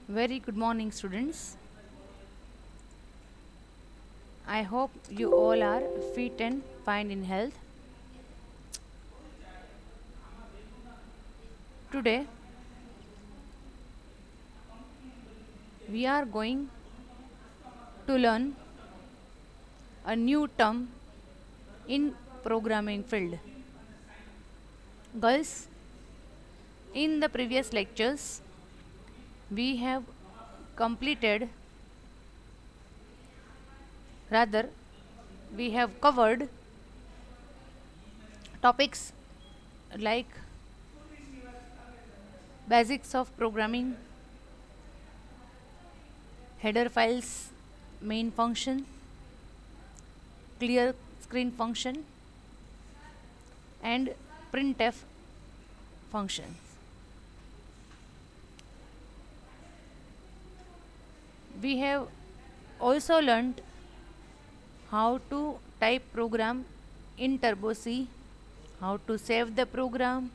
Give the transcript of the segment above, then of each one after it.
Very good morning, students. I hope you all are fit and fine in health. Today, we are going to learn a new term in programming field. Girls, in the previous lectures, we have completed, rather, we have covered topics like basics of programming, header files, main function, clear screen function, and printf functions. We have also learned how to type program in Turbo C, how to save the program,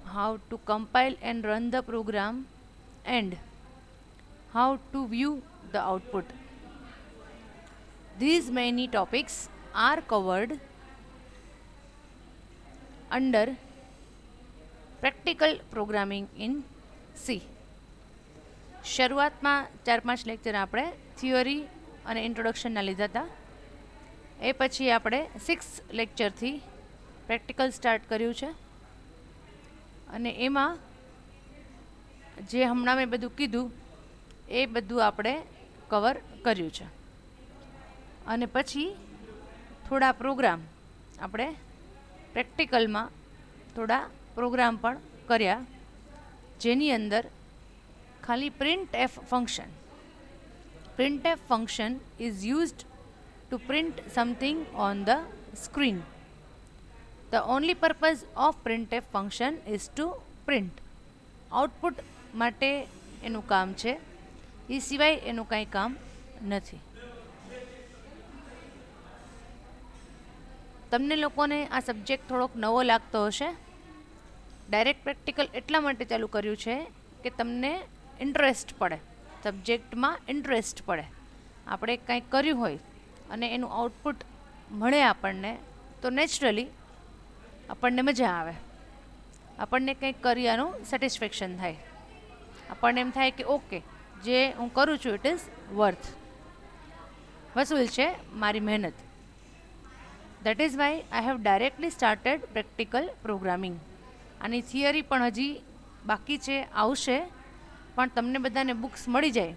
how to compile and run the program, and how to view the output. These many topics are covered under practical programming in C. શરૂઆતમાં 4-5 lecture આપણે theory અને ઇન્ટ્રોડક્શનના લીધા હતા. એ પછી આપણે 6 લેક્ચરથી practical start કર્યું છે અને એમાં જે હમણાં મેં બધું કીધું એ બધું આપણે કવર કર્યું છે. અને પછી થોડા પ્રોગ્રામ આપણે પ્રેક્ટિકલમાં થોડા પ્રોગ્રામ પણ કર્યા જેની અંદર ખાલી printf function. Printf function is used to print something on the screen. The only purpose of printf function is to print. Output માટે એનું કામ છે, એ સિવાય એનું કાંઈ કામ નથી. તમને લોકોને આ સબ્જેક્ટ થોડોક નવો લાગતો હશે. ડાયરેક્ટ પ્રેક્ટિકલ એટલા માટે ચાલુ કર્યું છે કે તમને ઇન્ટરેસ્ટ પડે, સબ્જેક્ટમાં ઇન્ટરેસ્ટ પડે. આપણે કંઈક કર્યું હોય અને એનું આઉટપુટ મળે આપણને તો નેચરલી આપણને મજા આવે, આપણને કંઈક કર્યાનું સેટિસ્ફેક્શન થાય, આપણને એમ થાય કે ઓકે જે હું કરું છું ઇટ ઇઝ વર્થ, વસૂલ છે મારી મહેનત. That is why I have directly started practical programming. આની થિયરી પણ હજી બાકી છે, આવશે, પણ તમને બધાને બુક્સ મળી જાય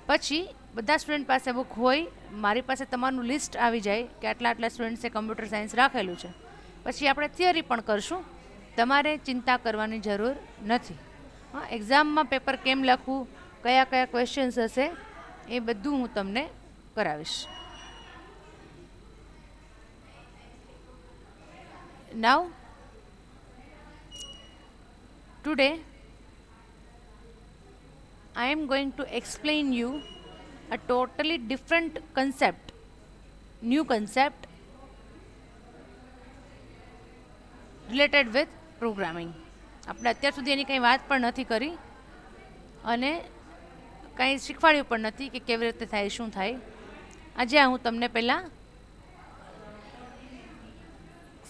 પછી બધા સ્ટુડન્ટ પાસે બુક હોય, મારી પાસે તમારું લિસ્ટ આવી જાય કે આટલા આટલા સ્ટુડન્ટ્સે કમ્પ્યુટર સાયન્સ રાખેલું છે, પછી આપણે થિયરી પણ કરશું. તમારે ચિંતા કરવાની જરૂર નથી. હા, એક્ઝામમાં પેપર કેમ લખવું, કયા કયા ક્વેશ્ચન્સ હશે એ બધું હું તમને કરાવીશ. નાઉ today I am going to explain you a totally different concept, new concept related with programming. આપણે અત્યાર સુધી એની કંઈ વાત પણ નથી કરી અને કંઈ શીખવાડ્યું પણ નથી કે કેવી રીતે થાય, શું થાય. આજે હું તમને પહેલાં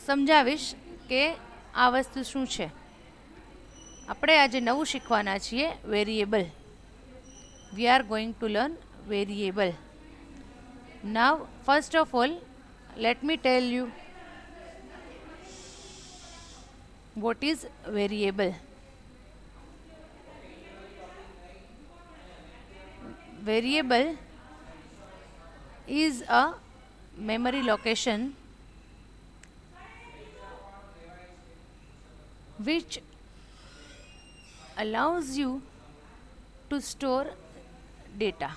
સમજાવીશ કે આ વસ્તુ શું છે. આપણે આજે નવું શીખવાના છીએ, variable. We are going to learn variable. Now, first of all, let me tell you what is variable. Variable is a memory location which allows you to store data.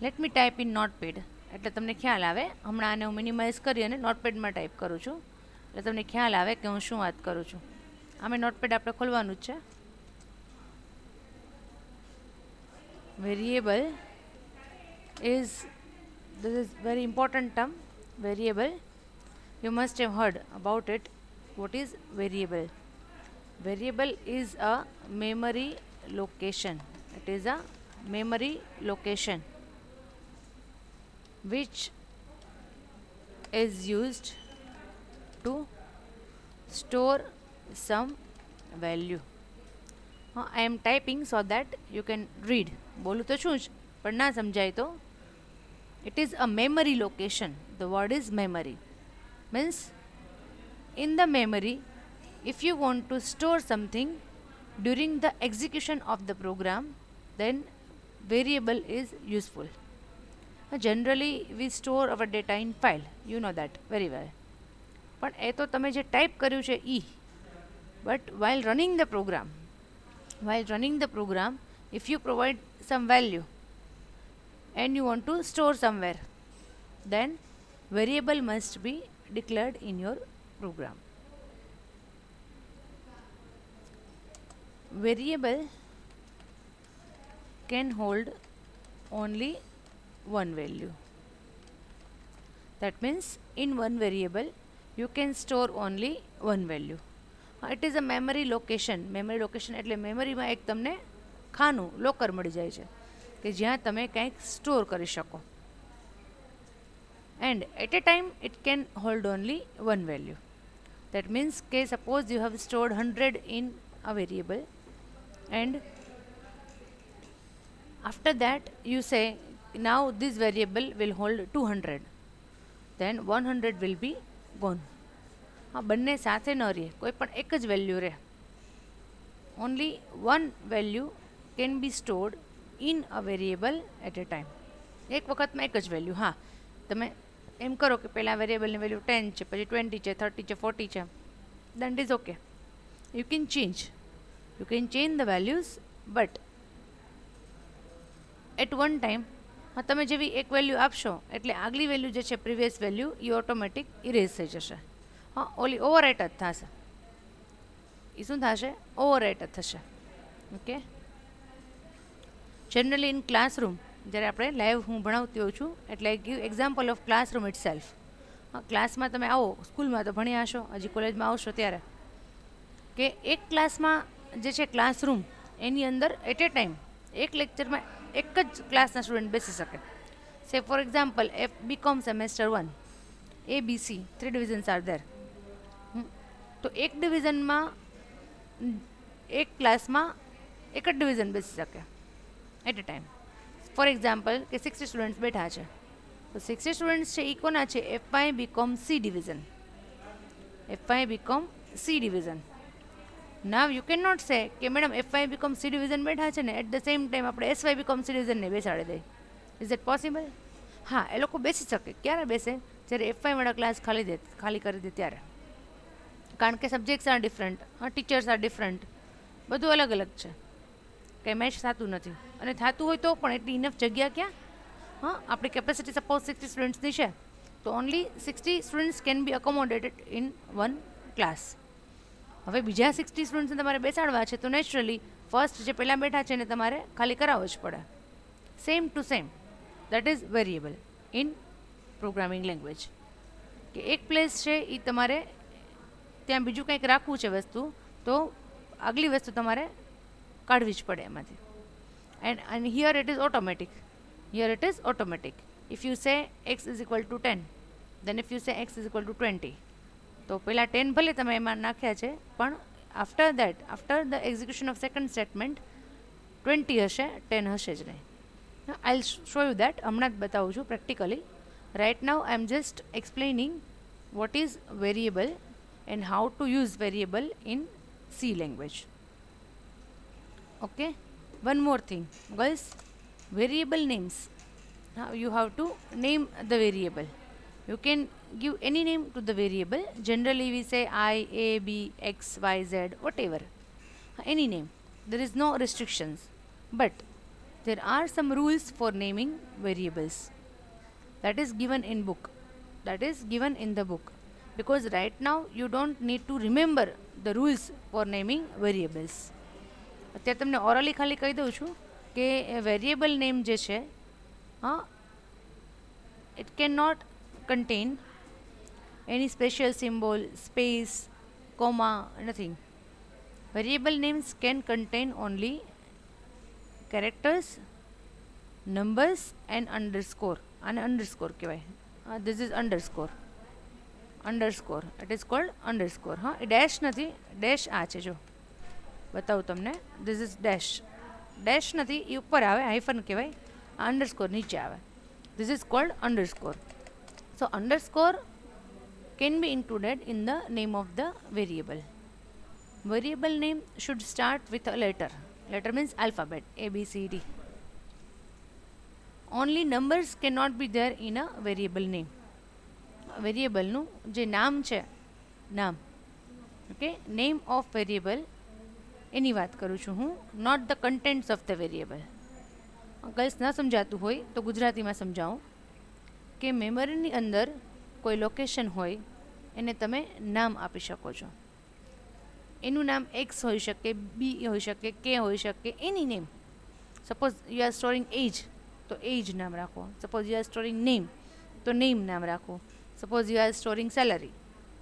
Let me type in Notepad એટલે તમને ખ્યાલ આવે. હમણાં આને હું minimise કરી અને નોટપેડમાં type કરું છું એટલે તમને ખ્યાલ આવે કે હું શું વાત કરું છું. આમે નોટપેડ આપણે ખોલવાનું જ છે. Variable is, this is very important term, variable. You must have heard about it. What is variable? Variable is a memory location. It is a memory location which is used to store some value. I am typing so that you can read. બોલું તો છું જ પણ ના સમજાય તો it is a memory location. The word is memory. Means in the memory, if you want to store something during the execution of the program, then variable is useful. Generally we store our data in file, you know that very well. પણ એ તો તમે જે type કર્યું છે ઈ, but while running the program, if you provide some value and you want to store somewhere, then variable must be declared in your program. Variable can hold only one value. That means in one variable you can store only one value. It is a memory location. Memory location એટલે મેમરીમાં એક તમને ખાનું locker મળી જાય છે કે જ્યાં તમે કંઈક સ્ટોર કરી શકો. And at a time it can hold only one value. That means કે suppose you have stored 100 in a variable and after that you say now this variable will hold 200, then 100 will be gone. બંને સાથે ન રહે, કોઈ પણ એક જ value રહે. Only one value can be stored in a variable at a time. એક વખતમાં એક જ વેલ્યુ. હા, તમે એમ કરો કે પહેલાં વેરિયેબલની વેલ્યુ 10 છે, પછી 20 છે, 30 છે, 40 છે, then it is okay. You can change the values, but at one time તમે જેવી એક વેલ્યુ આપશો એટલે આગલી વેલ્યુ જે છે પ્રીવિયસ વેલ્યુ એ ઓટોમેટિક ઇરેઝ થઈ જશે. ઓલી ઓવરરાઇટ જ થશે. એ શું થશે? ઓવરરાઇટ જ થશે. ઓકે. જનરલી ઇન ક્લાસરૂમ જ્યારે આપણે લાઈવ હું ભણાવતી હોઉં છું એટલે આઈ give example of classroom it self. ક્લાસમાં તમે આવો, સ્કૂલમાં તો ભણ્યા હશો, હજી કોલેજમાં આવશો ત્યારે, કે એક ક્લાસમાં જે છે ક્લાસરૂમ એની અંદર એટ એ ટાઈમ એક લેક્ચરમાં એક જ ક્લાસના સ્ટુડન્ટ બેસી શકે. Say for example BCom semester 1, ABC, 3 divisions are there. તો એક ડિવિઝનમાં એક ક્લાસમાં એક જ ડિવિઝન બેસી શકે at a time. For example કે 60 સ્ટુડન્ટ્સ બેઠા છે, તો 60 સ્ટુડન્ટ્સ છે એ કોના છે? FY BCom C division. Now you can not say કે madam FY BCom C division બેઠા છે ને એટ ધ સેમ ટાઈમ આપણે SY BCom C divisionને બેસાડી દઈએ. Is it possible? હા, એ લોકો બેસી શકે. ક્યારે બેસે? જ્યારે FY વાળા ક્લાસ ખાલી કરી દે ત્યારે. કારણ કે subjects R different, teachers R different, બધું અલગ અલગ છે, કંઈ મેચ થતું નથી. અને થતું હોય તો પણ એટલી ઇનફ જગ્યા ક્યાં? આપણી કેપેસિટી સપોઝ 60 સ્ટુડન્ટ્સની છે તો only 60 students can be accommodated in one class. હવે બીજા 60 સ્ટુડન્ટ્સને તમારે બેસાડવા છે તો નેચરલી ફર્સ્ટ જે પહેલાં બેઠા છે એને તમારે ખાલી કરાવવો જ પડે. Same to same that is variable in programming language. કે એક પ્લેસ છે એ તમારે ત્યાં બીજું કંઈક રાખવું છે વસ્તુ, તો આગલી વસ્તુ તમારે કાઢવી જ પડે એમાંથી. And here it is automatic. If you say x is equal to 10, then if you say x is equal to 20, તો પહેલાં 10 ભલે તમે એમાં નાખ્યા છે પણ after the execution of second statement 20 હશે, 10 હશે જ નહીં. I show you that. હમણાં જ બતાવું છું practically. Right now I am just explaining what is variable and how to use variable in C language. Okay, one more thing guys, variable names. Now you have to name the variable. You can give any name to the variable. Generally we say I, A, B, X, Y, Z, whatever, any name. There is no restrictions, but there are some rules for naming variables. That is given in the book. Because right now you don't need to remember the rules for naming variables. અત્યારે તમને orally ખાલી કહી દઉં છું કે variable name જે છે it cannot contain any special symbol, space, comma, nothing. Variable names can contain only characters, numbers and underscore. આને અંડરસ્કોર કહેવાય. This is underscore. Underscore it is called underscore. હા, એ ડેશ નથી. ડેશ આ છે, જો બતાવું તમને. This is dash. ડેશ નથી, એ ઉપર આવે, હાઇફન કહેવાય. આ અંડરસ્કોર નીચે આવે. This is called underscore. So underscore can be included in the name of the variable. Variable name should start with a letter. Letter means alphabet A, B, C, D. Only numbers cannot be there in a variable name. Variable નું જે નામ છે, નામ, okay, name of variable એની વાત કરું છું હું, not the contents of the variable. Girls ના સમજાતું હોય તો ગુજરાતીમાં સમજાવું કે મેમરીની અંદર કોઈ લોકેશન હોય એને તમે નામ આપી શકો છો. એનું નામ એક્સ હોઈ શકે, બી હોઈ શકે, કે હોઈ શકે, any name. Suppose you are storing age તો એજ નામ રાખો. Suppose you are storing name તો નેમ નામ રાખો. Suppose you are storing salary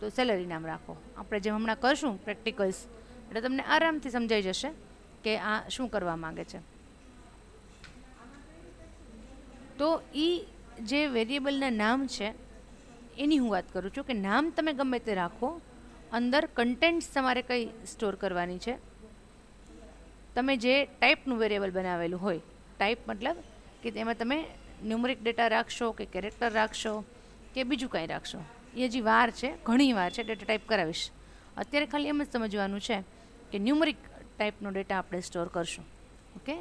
તો સેલરી નામ રાખો. આપણે જેમ હમણાં કરશું પ્રેક્ટિકલ્સ એટલે તમને આરામથી સમજાઈ જશે કે આ શું કરવા માગે છે. તો એ જે વેરિયેબલના નામ છે એની હું વાત કરું છું કે નામ તમે ગમે તે રાખો, અંદર કન્ટેન્ટ્સ તમારે કઈ સ્ટોર કરવાની છે. તમે જે ટાઈપનું વેરિયેબલ બનાવેલું હોય, ટાઈપ મતલબ કે તેમાં તમે ન્યુમરિક ડેટા રાખશો કે કેરેક્ટર રાખશો કે બીજું કાંઈ રાખશો, એ હજી વાર છે, ઘણી વાર છે, ડેટા ટાઈપ કરાવીશ. અત્યારે ખાલી એમ જ સમજવાનું છે કે ન્યુમરિક ટાઈપનો ડેટા આપણે સ્ટોર કરશું. Okay,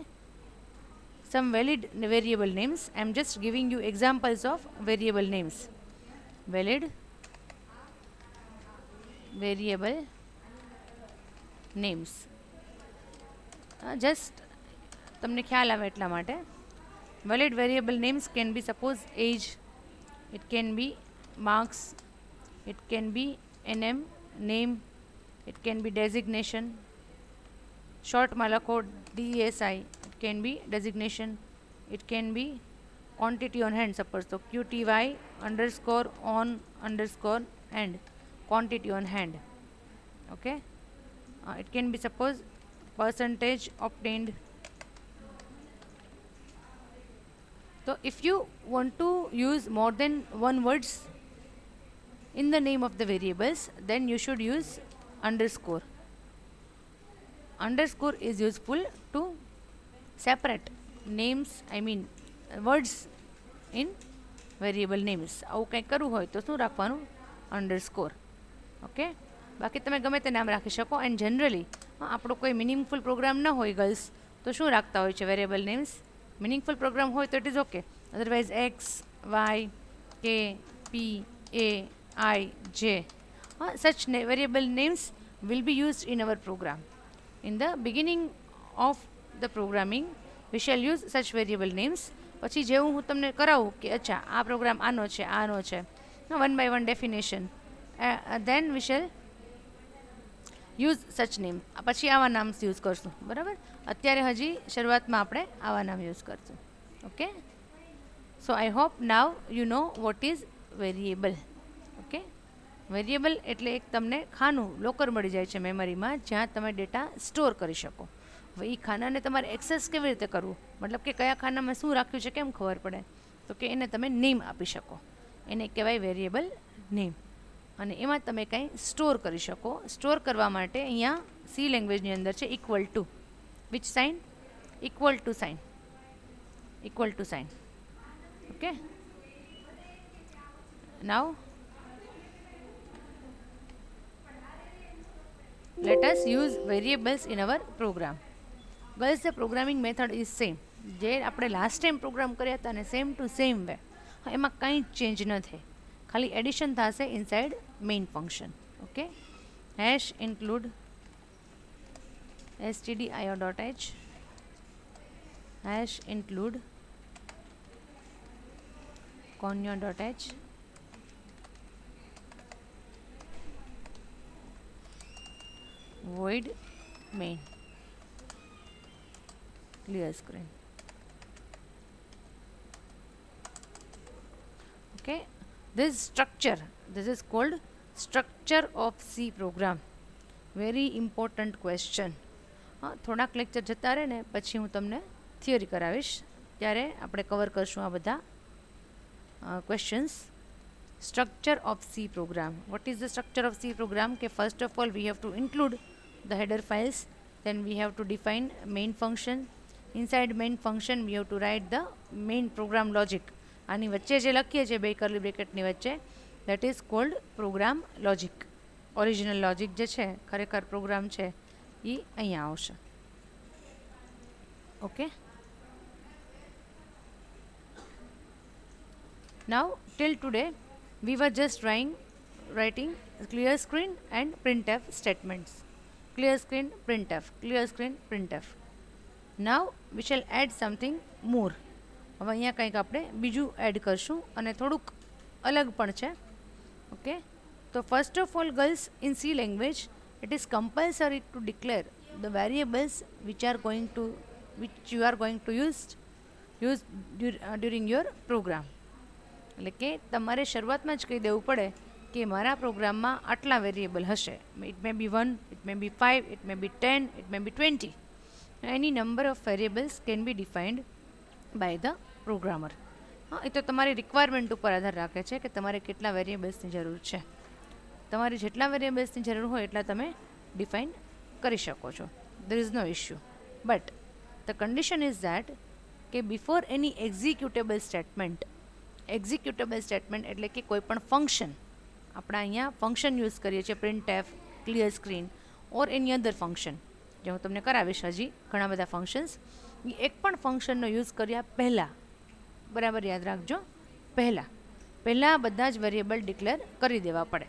some valid variable names. I am just giving you examples of variable names. Valid variable names. Just તમને ખ્યાલ આવે એટલા માટે. Valid variable names can be suppose age, it can be marks, it can be name, name, it can be designation. Short માં લખો DSI, it can be designation, it can be quantity on hand. Suppose so QTY underscore on underscore and quantity on hand. Okay, it can be suppose percentage obtained. So if you want to use more than one words in the name of the variables, then you should use underscore. Underscore is useful to separate names, I mean words in variable names. આવું કંઈક કરવું હોય તો શું રાખવાનું? Underscore. Okay, બાકી તમે ગમે તે નામ રાખી શકો. એન્ડ જનરલી આપણો કોઈ મિનિંગફુલ પ્રોગ્રામ ન હોય ગર્લ્સ તો શું રાખતા હોય છે વેરિયેબલ નેમ્સ? મિનિંગફુલ પ્રોગ્રામ હોય તો it is okay, otherwise x, y, k, p, એ, આઈ, જે, such variable names will be used in our program. In the beginning of the programming we shall use such variable names. પછી જેવું હું તમને કરાવું કે અચ્છા આ પ્રોગ્રામ આનો છે, આનો છે, one by one definition, then we shall use such name. પછી આવા નામ યુઝ કરશું. બરાબર, અત્યારે હજી શરૂઆતમાં આપણે આવા નામ યુઝ કરશું. Okay, so I hope now you know what is variable. Okay, variable એટલે એક તમને ખાનું, લોકર મળી જાય છે મેમરીમાં જ્યાં તમે ડેટા સ્ટોર કરી શકો. હવે એ ખાનાને તમારે એક્સેસ કેવી રીતે કરવું, મતલબ કે કયા ખાનામાં શું રાખ્યું છે કેમ ખબર પડે, તો કે એને તમે નેમ આપી શકો. એને કહેવાય વેરિયેબલ નેમ. અને એમાં તમે કંઈ સ્ટોર કરી શકો. સ્ટોર કરવા માટે અહીંયા સી લેંગ્વેજની અંદર છે equal to. Which sign? Equal to sign. Equal to sign. Okay, now let us use variables in our program. Girls, the programming method is same. જે આપણે લાસ્ટ ટાઈમ પ્રોગ્રામ કર્યા હતા ને સેમ ટુ સેમ વે, એમાં કંઈ change ન થાય, ખાલી એડિશન થશે inside main function. Okay, hash include stdio.h, hash include conio.h, void main, clear screen. Okay, this structure, this is called structure of C program. Very important question. હા, થોડાક lecture જતા રહે ને પછી હું તમને થિયરી કરાવીશ, ત્યારે આપણે કવર કરશું આ બધા questions. Structure of C program. What is the structure of C program? Okay, first of all, we have to include the header files. Then we have to define main function. Inside main function, we have to write the main program logic. આની વચ્ચે જે લખીએ છીએ બે curly બ્રેકેટની વચ્ચે, that is called program logic. Original logic જે છે, ખરેખર પ્રોગ્રામ છે, એ અહીંયા આવશે. Okay. Now, till today, we were just writing clear screen and printf statements. Clear screen, printf, clear screen, printf. Now we shall add something more. હવે અહીંયા કંઈક આપણે બીજું એડ કરશું અને થોડુંક અલગ પણ છે. ઓકે, તો first of all girls, in C language it is compulsory to declare the variables which you are going to use during your program. એટલે કે તમારે શરૂઆતમાં જ કહી દેવું પડે કે મારા પ્રોગ્રામમાં આટલા વેરિયેબલ હશે. It may be 1, it may be 5, it may be 10, it may be 20. Any number of variables can be defined by the programmer. હા, એ તો તમારી રિક્વાયરમેન્ટ ઉપર આધાર રાખે છે કે તમારે કેટલા વેરિયેબલ્સની જરૂર છે. તમારે જેટલા વેરિયેબલ્સની જરૂર હોય એટલા તમે ડિફાઇન કરી શકો છો. There is no issue. But the condition is that કે before any executable statement, executable statement એટલે કે કોઈ પણ ફંક્શન, આપણે અહીંયા ફંક્શન યુઝ કરીએ છીએ, પ્રિન્ટએફ, ક્લિયર સ્ક્રીન ઓર એની અધર ફંક્શન, જે હું તમને કરાવીશ હજી ઘણા બધા ફંક્શન્સ. એ એક પણ ફંક્શનનો યુઝ કર્યા પહેલાં, બરાબર યાદ રાખજો, પહેલાં બધા જ વેરિયેબલ ડિક્લેર કરી દેવા પડે,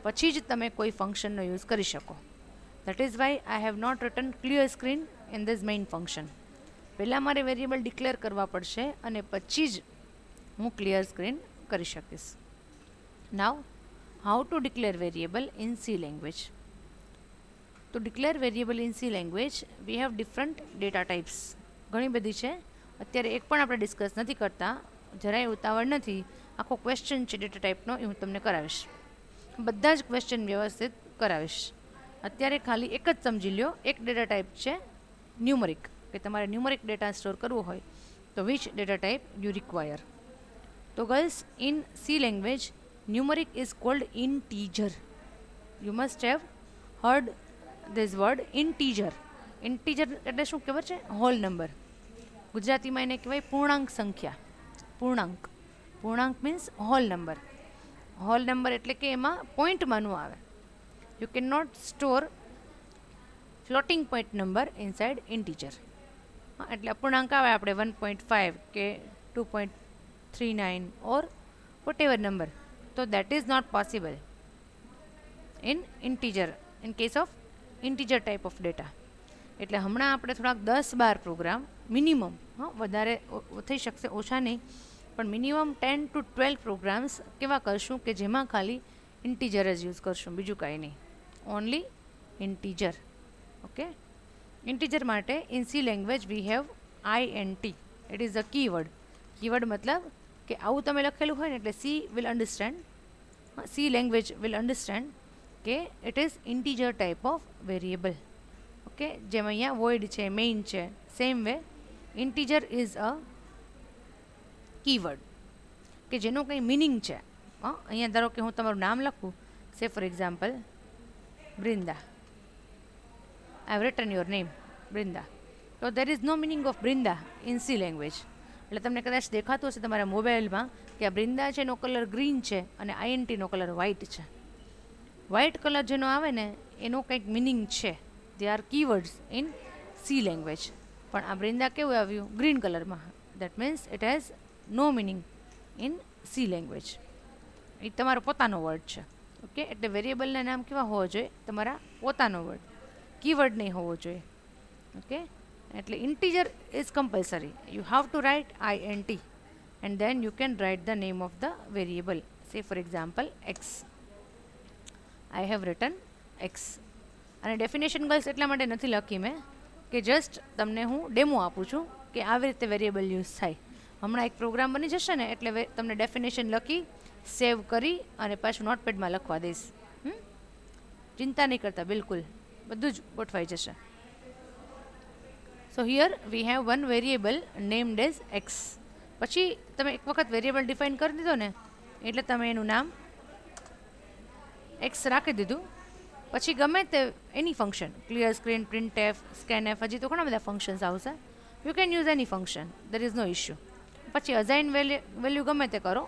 પછી જ તમે કોઈ ફંક્શનનો યુઝ કરી શકો. That is why I have not written clear screen in this main function. પહેલાં મારે વેરિયેબલ ડિક્લેર કરવા પડશે અને પછી જ હું ક્લિયર સ્ક્રીન કરી શકીશ. Now, how to declare variable in C language. તો declare variable in C language we have different data types. ઘણી બધી છે, અત્યારે એક પણ આપણે ડિસ્કસ નથી કરતા, જરાય ઉતાવળ નથી. આખો ક્વેશ્ચન છે ડેટા ટાઈપનો, એ હું તમને કરાવીશ. બધા જ ક્વેશ્ચન વ્યવસ્થિત કરાવીશ. અત્યારે ખાલી એક જ સમજી લ્યો, એક ડેટા ટાઈપ છે ન્યુમરિક, કે તમારે ન્યુમરિક ડેટા સ્ટોર કરવો હોય તો which data type you require. તો girls, in C language numeric is called integer. You must have heard this word integer. Integer એટલે શું ખબર છે? Whole number. ગુજરાતીમાં એને કહેવાય પૂર્ણાંક સંખ્યા. પૂર્ણાંક means whole number. Whole number એટલે કે એમાં પોઈન્ટમાં ન આવે. You can not store floating point number inside integer. હા, એટલે અપૂર્ણાંક આવે આપણે 1.5 કે 2.39 ઓર વોટ એવર નંબર, તો that is not possible in integer, in case of integer type of data. એટલે હમણાં આપણે થોડાક 10-12 પ્રોગ્રામ મિનિમમ, હા વધારે થઈ શકશે, ઓછા નહીં, પણ મિનિમમ 10 to 12 પ્રોગ્રામ્સ કેવા કરશું કે જેમાં ખાલી ઇન્ટીજર જ યુઝ કરશું, બીજું કાંઈ નહીં, ઓનલી ઇન્ટીજર. ઓકે, ઇન્ટીજર માટે in C language we have INT. It is a keyword. Keyword મતલબ કે આવું તમે લખેલું હોય ને એટલે સી લેંગ્વેજ વિલ અન્ડરસ્ટેન્ડ કે it is integer type of variable. Okay, જેમ અહીંયા વોઇડ છે, મેઇન છે, same way integer is a keyword કે જેનો કંઈ મિનિંગ છે. અહીંયા ધારો કે હું તમારું નામ લખું, say for example Brinda. I have written your name Brinda. તો there is no meaning of Brinda in C language. એટલે તમને કદાચ દેખાતું હશે તમારા મોબાઈલમાં કે આ બ્રિંદા છે એનો કલર ગ્રીન છે અને INTનો કલર વ્હાઇટ છે. વ્હાઇટ કલર જેનો આવે ને એનો કંઈક મિનિંગ છે. They are keywords in C language. પણ આ બ્રિંદા કેવું આવ્યું? ગ્રીન કલરમાં. That means it has no meaning in C language. એ તમારો પોતાનો વર્ડ છે. ઓકે, એટલે વેરિયેબલના નામ કેવા હોવા જોઈએ? તમારા પોતાનો વર્ડ, કીવર્ડ નહીં હોવો જોઈએ. ઓકે, એટલે integer is compulsory. You have to write INT and then you can write the name of the variable. Say for example x. I have written x. અને ડેફિનેશન ગર્લ્સ એટલા માટે નથી લખી મેં કે જસ્ટ તમને હું ડેમો આપું છું કે આવી રીતે વેરિયેબલ યુઝ થાય. હમણાં એક પ્રોગ્રામ બની જશે ને એટલે તમને ડેફિનેશન લખી સેવ કરી અને પાછું નોટપેડમાં લખવા દઈશ. ચિંતા નહીં કરતા, બિલકુલ બધું જ ગોઠવાઈ જશે. સો here we have one variable named as x. પછી તમે એક વખત વેરિયેબલ ડિફાઇન કરી દીધો ને એટલે તમે એનું નામ એક્સ રાખી દીધું. પછી ગમે તે any function, clear screen, print f, scan f, હજી તો ઘણા બધા ફંક્શન્સ આવશે. You can use any function, there is no issue. પછી અઝાઇન વેલ્યુ ગમે તે કરો,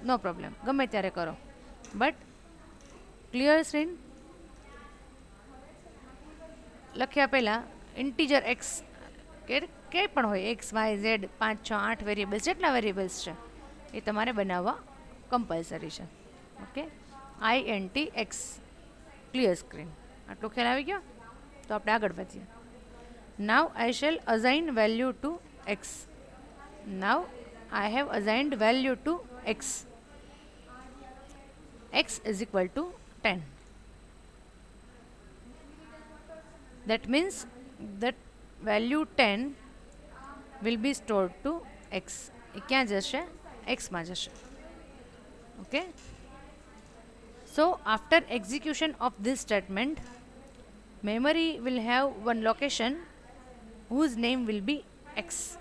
નો પ્રોબ્લેમ, ગમે ત્યારે કરો. બટ ક્લિયર સ્ક્રીન લખ્યા પહેલાં ઇન્ટીજર એક્સ કે પણ હોય, એક્સ, વાય, ઝેડ, 5, 6, 8 વેરિયેબલ્સ, જેટલા વેરિયેબલ્સ છે એ તમારે બનાવવા કમ્પલસરી છે. Okay, INTX clear screen. આટલો ખ્યાલ આવી ગયો? તો આપણે આગળ વધીએ. Now I shall assign value to x. Now I have assigned value to x. X is equal to 10. That means that value 10 will be stored to x. એ ક્યાં જશે? x માં જશે. Okay. So after execution of this statement, memory will have one location whose name will be x.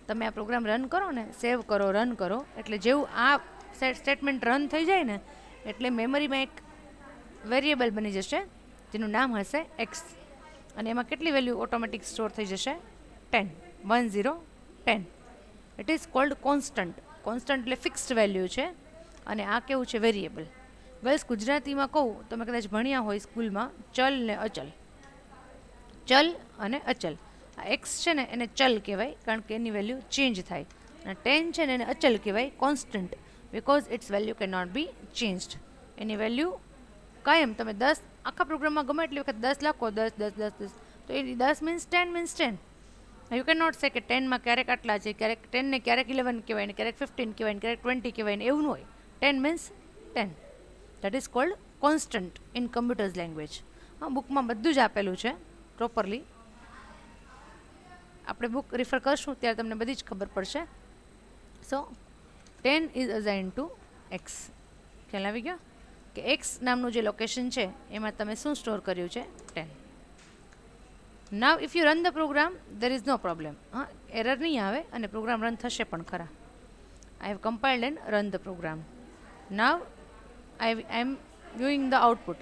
તમે આ program run કરો ને, સેવ કરો, run કરો, એટલે જેવું આ સ્ટેટમેન્ટ રન થઈ જાય ને એટલે મેમરીમાં એક વેરિયેબલ બની જશે જેનું નામ હશે એક્સ. અને એમાં કેટલી વેલ્યુ ઓટોમેટિક સ્ટોર થઈ જશે? 10. 1 0 10. It is cold constant. Constant એટલે ફિક્સ્ડ વેલ્યુ છે અને આ કેવું છે? વેરિયેબલ. ગર્લ્સ, ગુજરાતીમાં કહું તમે કદાચ ભણ્યા હોય સ્કૂલમાં, ચલ ને અચલ. ચલ અને અચલ. આ એક્સ છે ને એને ચલ કહેવાય કારણ કે એની વેલ્યુ ચેન્જ થાય. અને 10 છે ને એને અચલ કહેવાય, constant, because its value can not be changed. એની વેલ્યુ કાયમ તમે 10 આખા પ્રોગ્રામમાં ગમે એટલી વખત 10 લખો, 10 10 10 10, તો એ 10 means 10 means 10. You can not say કે 10માં ક્યારેક આટલા છે, ક્યારેક 10 ને ક્યારેક 11 કહેવાય ને ક્યારેક 15 કહેવાય ને ક્યારેક 20 કહેવાય ને, એવું ન હોય. 10 means 10. That is called constant in computers language. હા, બુકમાં બધું જ આપેલું છે પ્રોપરલી. આપણે બુક રિફર કરશું ત્યારે તમને બધી જ ખબર પડશે. સો 10 ઇઝ અઝાઇન ટુ એક્સ. ખ્યાલ આવી ગયો કે એક્સ નામનું જે લોકેશન છે એમાં તમે શું સ્ટોર કર્યું છે? 10. Now if you run the program there is no problem. હા, એરર નહીં આવે અને પ્રોગ્રામ રન થશે પણ ખરા. I have compiled and run the program. Now I am viewing the output,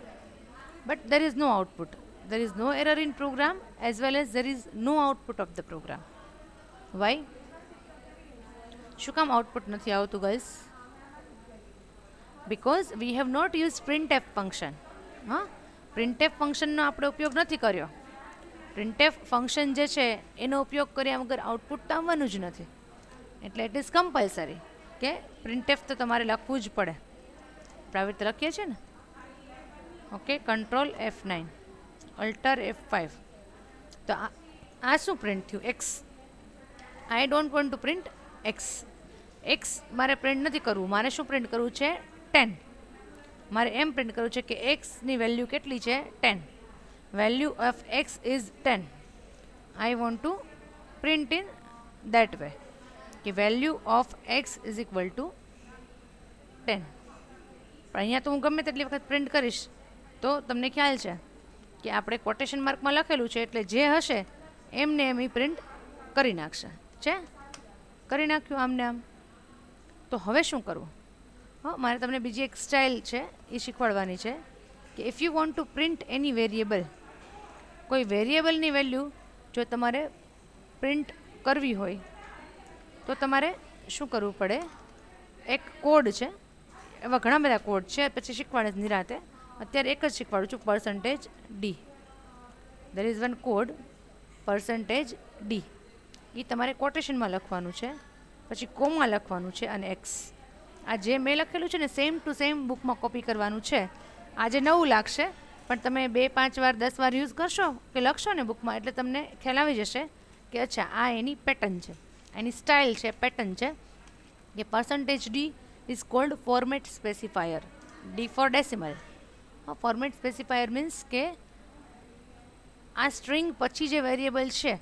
but there is no output. There is no error in program as well as there is no output of the program. Why? શું કામ output નથી આવતું girls? because we have not used printf function. હા, printf ફંક્શનનો આપણે ઉપયોગ નથી કર્યો. printf ફંક્શન જે છે એનો ઉપયોગ કર્યા વગર આઉટપુટ તો આવવાનું જ નથી. એટલે ઇટ ઇઝ કમ્પલસરી કે printf તો તમારે લખવું જ પડે. આપણે આવી રીતે લખીએ છીએ ને. Okay, control F9, alter F5. તો આ શું પ્રિન્ટ થયું? X. I don't want to print x. X મારે પ્રિન્ટ નથી કરવું, મારે શું પ્રિન્ટ કરવું છે? 10. મારે એમ પ્રિન્ટ કરવું છે કે એક્સની વેલ્યુ કેટલી છે? 10. Value of x is 10. I want to print in that way કે value of x is equal to 10. પણ અહીંયા તો હું ગમે તેટલી વખત પ્રિન્ટ કરીશ તો તમને ખ્યાલ છે કે આપણે કોટેશન માર્કમાં લખેલું છે એટલે જે હશે એમને એમ એ પ્રિન્ટ કરી નાખશે. છે? કરી નાખ્યું આમને આમ. તો હવે શું કરવું? હા, મારે તમને બીજી એક સ્ટાઇલ છે એ શીખવાડવાની છે કે if you want to print any variable, કોઈ વેરિયેબલની વેલ્યુ જો તમારે પ્રિન્ટ કરવી હોય તો તમારે શું કરવું પડે? એક કોડ છે, એવા ઘણા બધા કોડ છે, પછી શીખવાડે જ નિરાતે. અત્યારે એક જ શીખવાડું છું, %d. There is one code %d. એ તમારે કોટેશનમાં લખવાનું છે, પછી કોમાં લખવાનું છે અને એક્સ. આ જે મેં લખેલું છે ને સેમ ટુ સેમ બુકમાં કોપી કરવાનું છે. આજે નવું લાગશે પણ તમે 2 5 વાર 10 વાર યુઝ કરશો કે લખશો ને બુકમાં એટલે તમને ખ્યાલ આવી જશે કે અચ્છા આ એની પેટર્ન છે, એની સ્ટાઇલ છે, પેટર્ન છે. કે %d is called format specifier. D for decimal. Format specifier means કે આ સ્ટ્રિંગ પછી જે વેરિયેબલ છે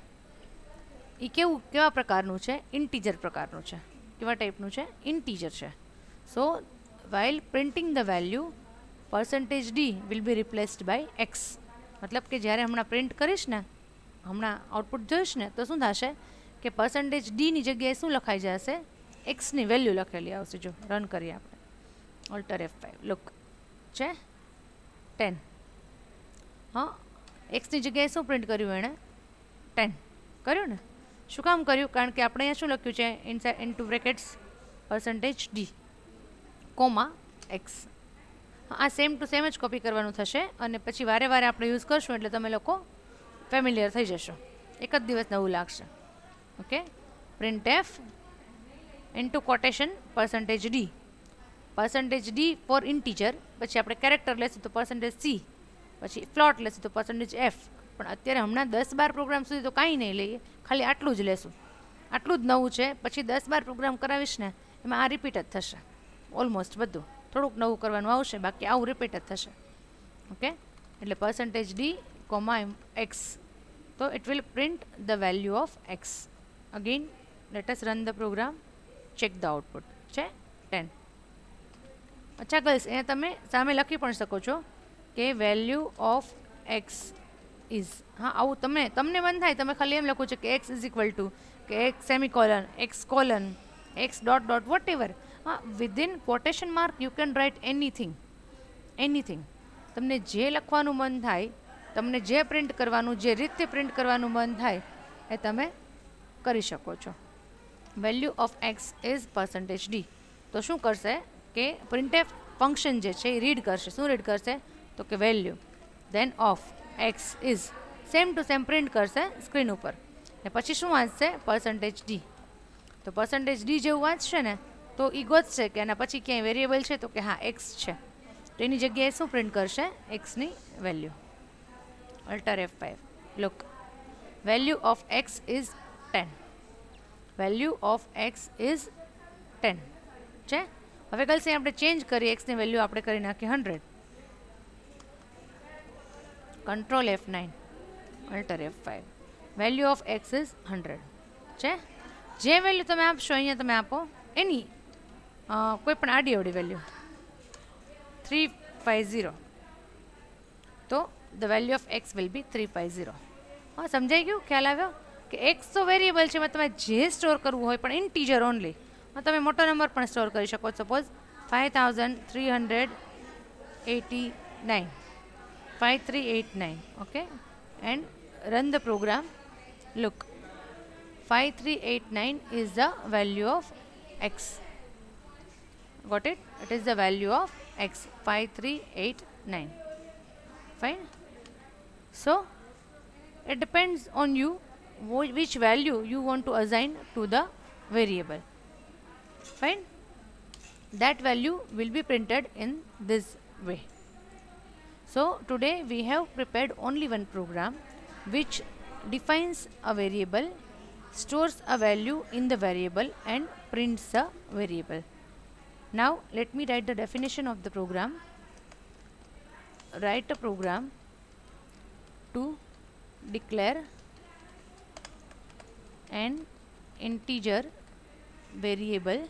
એ કેવા પ્રકારનું છે? ઇન્ટીજર પ્રકારનું છે. કેવા ટાઈપનું છે? ઇન્ટીજર છે. So while printing the value percentage d will be replaced by x. મતલબ કે જ્યારે હમણાં પ્રિન્ટ કરીશ ને, હમણાં આઉટપુટ જોઈશ ને, તો શું થશે કે પર્સન્ટેજ ડીની જગ્યાએ શું લખાઈ જશે, એક્સની વેલ્યુ લખેલી આવશે. જો રન કરીએ આપણે ઓલ્ટર F5, લુક છે 10. હા, એક્સની જગ્યાએ શું પ્રિન્ટ કર્યું એણે, 10 કર્યું ને. શું કામ કર્યું? કારણ કે આપણે અહીંયા શું લખ્યું છે, into brackets percentage d comma x. આ સેમ ટુ સેમ જ કોપી કરવાનું થશે અને પછી વારે વારે આપણે યુઝ કરશું એટલે તમે લોકો ફેમિલિયર થઈ જશો. એક જ દિવસ નવું લાગશે. Okay, print f into quotation percentage d, percentage d for integer, પછી આપણે કેરેક્ટર લેશું તો પર્સન્ટેજ સી, પછી ફ્લોટ લેશું તો પર્સન્ટેજ એફ. પણ અત્યારે હમણાં 10-12 પ્રોગ્રામ સુધી તો કાંઈ નહીં લઈએ, ખાલી આટલું જ લેશું. આટલું જ નવું છે. પછી 10-12 પ્રોગ્રામ કરાવીશ ને એમાં આ રિપીટ જ થશે ઓલમોસ્ટ બધું. થોડુંક નવું કરવાનું આવશે, બાકી આવું રિપીટ જ થશે. ઓકે, એટલે પર્સન્ટેજ ડી કોમા એક્સ, તો it will print the value of x. Again let us run the program, check the output છે 10. અચ્છા ગર્લ્સ, અહીંયા તમે સામે લખી પણ શકો છો કે વેલ્યુ ઓફ એક્સ ઇઝ, હા આવું તમને મન થાય તમે ખાલી એમ લખો છો કે એક્સ ઇઝ ઇક્વલ ટુ કે x semicolon, x colon, x dot dot whatever. હા, within quotation mark you can write anything. તમને જે લખવાનું મન થાય, તમને જે પ્રિન્ટ કરવાનું, જે રીતે પ્રિન્ટ કરવાનું મન થાય એ તમે કરી શકો છો. Value of x is percentage d. તો શું કરશે કે પ્રિન્ટએફ ફંક્શન જે છે એ રીડ કરશે. શું રીડ કરશે? તો કે value then of x is, same to same print કરશે સ્ક્રીન ઉપર. ને પછી શું વાંચશે? Percentage d. તો પર્સન્ટેજ ડી જેવું વાંચશે ને તો એ ગોતશે કે એના પછી ક્યાંય વેરિયેબલ છે, તો કે હા એક્સ છે. તો એની જગ્યાએ શું પ્રિન્ટ કરશે? એક્સની વેલ્યુ. Alt F5, look value of x is 10. Value of x is 10 છે. હવે ગર્લ્સ આપણે ચેન્જ કરીએ, એક્સની વેલ્યુ આપણે કરી નાખીએ 100. Control F9, alter F5, value of x is 100 છે. જે વેલ્યુ તમે આપશો અહીંયા તમે આપો એની કોઈ પણ આડી અવડી વેલ્યુ 350, તો the value of x will be 350. હા, સમજાઈ ગયું? ખ્યાલ આવ્યો કે એક્સ તો વેરિયેબલ છે, એમાં તમે જે સ્ટોર કરવું હોય પણ ઇન્ટીજર ઓનલી. તમે મોટો નંબર પણ સ્ટોર કરી શકો. Suppose 5389, 5389. Okay, and run the program. Look 5389 is the value of x. Got it? It is the value of x, 5389. Fine. So it depends on you which value you want to assign to the variable. Fine. That value will be printed in this way. So today we have prepared only one program which defines a variable, stores a value in the variable and prints a variable. Now let me write the definition of the program. Write a program to declare an integer variable,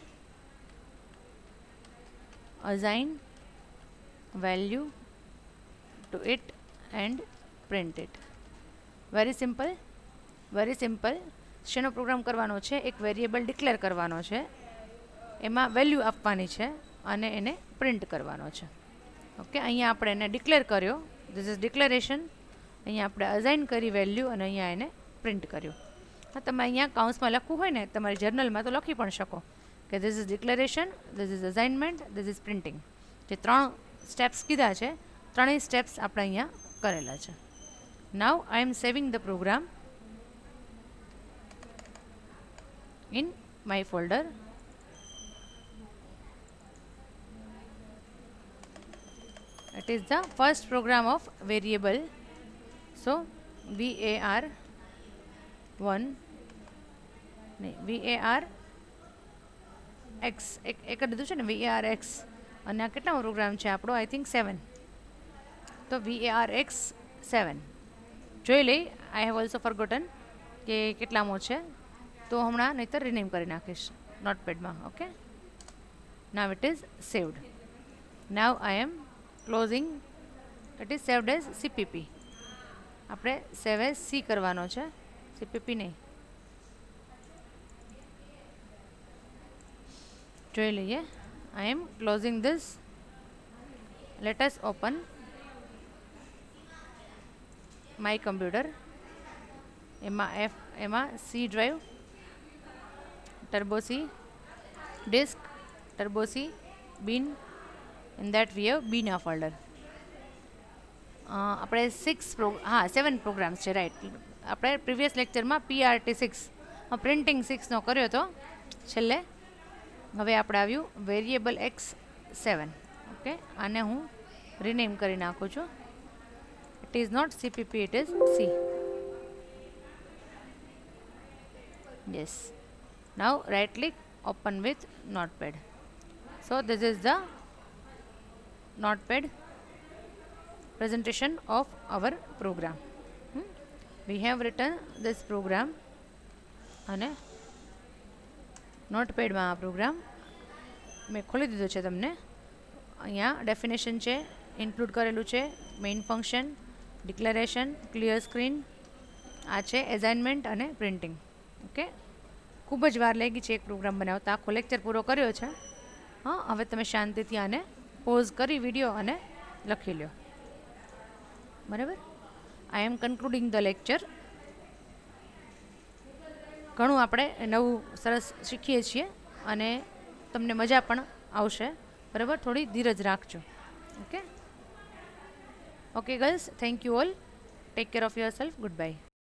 assign value to it and print it. Very simple, very simple. શેનો programme કરવાનો છે? એક variable declare કરવાનો છે, એમાં value આપવાની છે અને એને પ્રિન્ટ કરવાનો છે. ઓકે, અહીંયા આપણે એને ડિક્લેર કર્યો, ધીસ ઇઝ ડિક્લેરેશન. અહીંયા આપણે અસાઇન કરી વેલ્યુ અને અહીંયા એને પ્રિન્ટ કર્યું. હા, તમે અહીંયા કાઉન્સમાં લખવું હોય ને તમારી જર્નલમાં તો લખી પણ શકો કે this is declaration, this is assignment, this is printing. જે 3 સ્ટેપ્સ કીધા છે, ત્રણેય સ્ટેપ્સ આપણે અહીંયા કરેલા છે. Now I am saving the program in my folder. It is the first program of variable. So var1 var x એક જ દીધું છે ને, var x. અને આ કેટલામો પ્રોગ્રામ છે આપણો? I think 7. તો var x 7 જોઈ લઈ. આઈ હેવ ઓલ્સો ફરગોટન કે કેટલામો છે, તો હમણાં નહીંતર રિનેમ કરી નાખીશ નોટપેડમાં. Okay, now it is saved. Now I am closing it is saved as CPP. આપણે સેવ એઝ સી કરવાનો છે, સીપીપી નહીં. જોઈ લઈએ. I am closing this. Let us open my computer. એમાં C drive, Turbo C, disk, Turbo C, bin. In that we have બીના folder. આપણે 7 programs છે, રાઈટ. આપણે પ્રીવિયસ લેક્ચરમાં PRT6 પ્રિન્ટિંગ 6નો કર્યો હતો છેલ્લે. હવે આપણે આવ્યું વેરિયેબલ x7. ઓકે, આને હું રિનેમ કરી નાખું છું. It is not CPP, it is C. Yes. Now right click, open with Notepad. So this is the Notepad presentation of our program. We have written this program અને નોટપેડમાં આ programme મેં ખોલી દીધો છે. તમને અહીંયા ડેફિનેશન છે, ઇન્ક્લુડ કરેલું છે, main function, declaration, clear screen, આ છે એસાઇનમેન્ટ અને પ્રિન્ટિંગ. ઓકે, ખૂબ જ વાર લાગી છે એક પ્રોગ્રામ બનાવતા. આખો લેક્ચર પૂરો કર્યો છે. હા, હવે તમે શાંતિથી આને પોઝ કરી વિડીયો અને લખી લો. બરાબર. આઈ એમ કન્ક્લુડિંગ ધ લેક્ચર. ઘણું આપણે નવું સરસ શીખીએ છીએ અને તમને મજા પણ આવશે. બરાબર, થોડી ધીરજ રાખજો. Okay okay girls, thank you all. Take care of your self. Good bye.